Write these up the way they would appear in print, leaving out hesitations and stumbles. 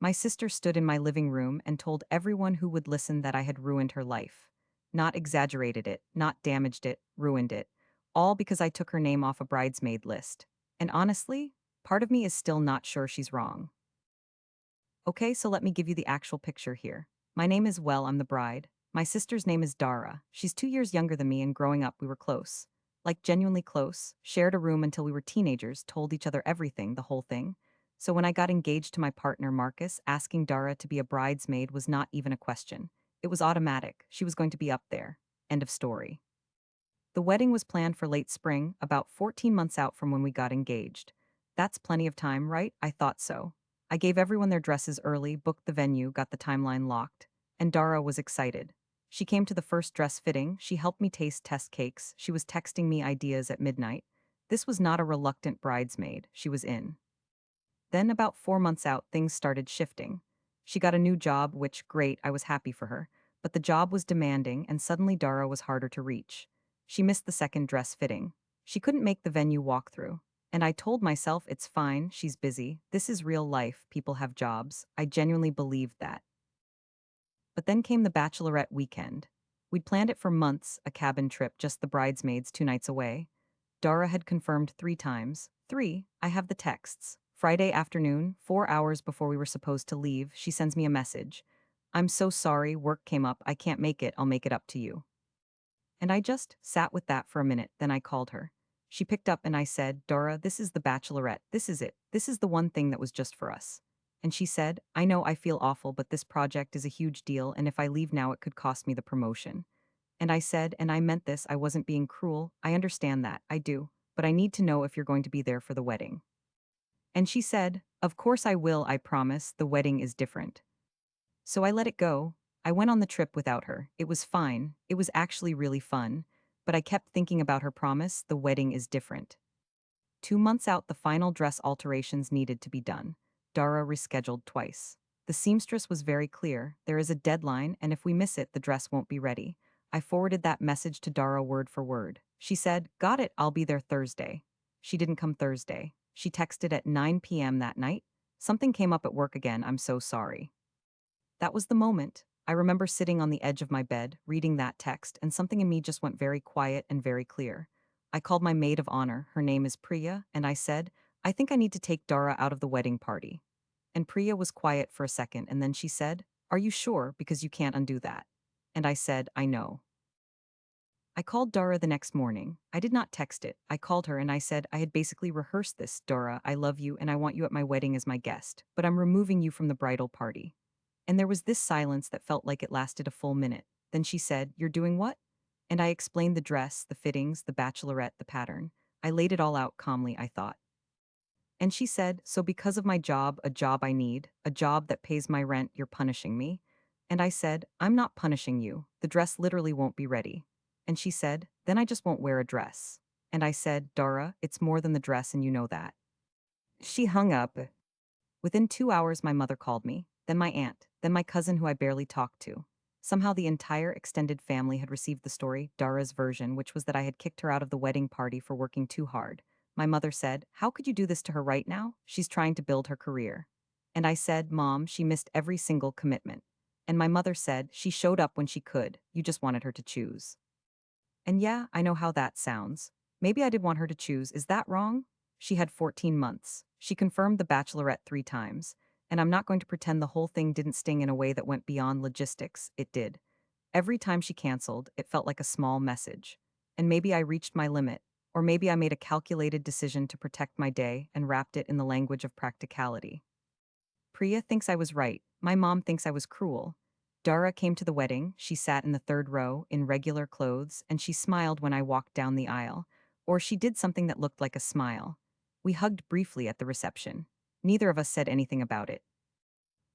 My sister stood in my living room and told everyone who would listen that I had ruined her life. Not exaggerated it, not damaged it, ruined it. All because I took her name off a bridesmaid list. And honestly, part of me is still not sure she's wrong. Okay, so let me give you the actual picture here. My name is I'm the bride. My sister's name is Dara. She's 2 years younger than me, and growing up, we were close. Like, genuinely close. Shared a room until we were teenagers, told each other everything, the whole thing. So when I got engaged to my partner, Marcus, asking Dara to be a bridesmaid was not even a question. It was automatic. She was going to be up there. End of story. The wedding was planned for late spring, about 14 months out from when we got engaged. That's plenty of time, right? I thought so. I gave everyone their dresses early, booked the venue, got the timeline locked, and Dara was excited. She came to the first dress fitting, she helped me taste test cakes, she was texting me ideas at midnight. This was not a reluctant bridesmaid, she was in. Then, about 4 months out, things started shifting. She got a new job, which, great, I was happy for her. But the job was demanding, and suddenly Dara was harder to reach. She missed the second dress fitting. She couldn't make the venue walkthrough. And I told myself, it's fine, she's busy. This is real life, people have jobs. I genuinely believed that. But then came the bachelorette weekend. We'd planned it for months, a cabin trip, just the bridesmaids 2 nights away. Dara had confirmed 3 times. 3, I have the texts. Friday afternoon, 4 hours before we were supposed to leave, she sends me a message. I'm so sorry, work came up, I can't make it, I'll make it up to you. And I just sat with that for a minute, then I called her. She picked up and I said, Dara, this is the bachelorette, this is it, this is the one thing that was just for us. And she said, I know I feel awful, but this project is a huge deal, and if I leave now, it could cost me the promotion. And I said, and I meant this, I wasn't being cruel, I understand that, I do, but I need to know if you're going to be there for the wedding. And she said, of course I will, I promise, the wedding is different. So I let it go. I went on the trip without her. It was fine, it was actually really fun, but I kept thinking about her promise, the wedding is different. 2 months out, the final dress alterations needed to be done. Dara rescheduled twice. The seamstress was very clear, there is a deadline, and if we miss it, the dress won't be ready. I forwarded that message to Dara word for word. She said, got it, I'll be there Thursday. She didn't come Thursday. She texted at 9 p.m. that night. Something came up at work again, I'm so sorry. That was the moment. I remember sitting on the edge of my bed, reading that text, and something in me just went very quiet and very clear. I called my maid of honor, her name is Priya, and I said, I think I need to take Dara out of the wedding party. And Priya was quiet for a second, and then she said, are you sure, because you can't undo that? And I said, I know. I called Dara the next morning. I did not text it. I called her and I said, I had basically rehearsed this. Dara, I love you and I want you at my wedding as my guest, but I'm removing you from the bridal party. And there was this silence that felt like it lasted a full minute. Then she said, you're doing what? And I explained the dress, the fittings, the bachelorette, the pattern. I laid it all out calmly, I thought. And she said, so because of my job, a job I need, a job that pays my rent, you're punishing me? And I said, I'm not punishing you. The dress literally won't be ready. And she said, then I just won't wear a dress. And I said, Dara, it's more than the dress and you know that. She hung up. Within 2 hours, my mother called me, then my aunt, then my cousin who I barely talked to. Somehow the entire extended family had received the story, Dara's version, which was that I had kicked her out of the wedding party for working too hard. My mother said, how could you do this to her right now? She's trying to build her career. And I said, Mom, she missed every single commitment. And my mother said, she showed up when she could, you just wanted her to choose. And yeah, I know how that sounds. Maybe I did want her to choose, is that wrong? She had 14 months. She confirmed the bachelorette 3 times. And I'm not going to pretend the whole thing didn't sting in a way that went beyond logistics, it did. Every time she canceled, it felt like a small message. And maybe I reached my limit, or maybe I made a calculated decision to protect my day and wrapped it in the language of practicality. Priya thinks I was right, my mom thinks I was cruel. Dara came to the wedding, she sat in the third row, in regular clothes, and she smiled when I walked down the aisle. Or she did something that looked like a smile. We hugged briefly at the reception. Neither of us said anything about it.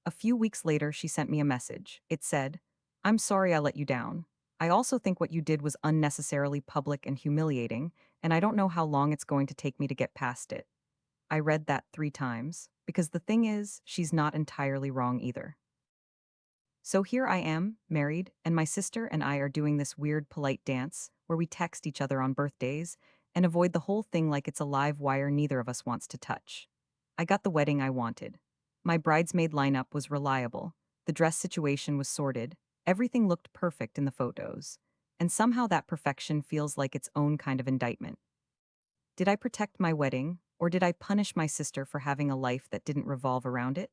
A few weeks later, she sent me a message. It said, I'm sorry I let you down. I also think what you did was unnecessarily public and humiliating, and I don't know how long it's going to take me to get past it. I read that 3 times, because the thing is, she's not entirely wrong either. So here I am, married, and my sister and I are doing this weird polite dance where we text each other on birthdays and avoid the whole thing like it's a live wire neither of us wants to touch. I got the wedding I wanted. My bridesmaid lineup was reliable, the dress situation was sorted, everything looked perfect in the photos. And somehow that perfection feels like its own kind of indictment. Did I protect my wedding, or did I punish my sister for having a life that didn't revolve around it?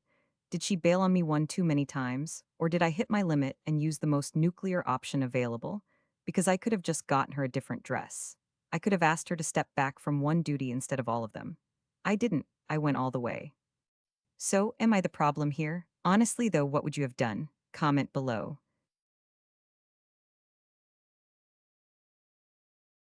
Did she bail on me one too many times, or did I hit my limit and use the most nuclear option available? Because I could have just gotten her a different dress. I could have asked her to step back from one duty instead of all of them. I didn't, I went all the way. So, am I the problem here? Honestly, though, what would you have done? Comment below.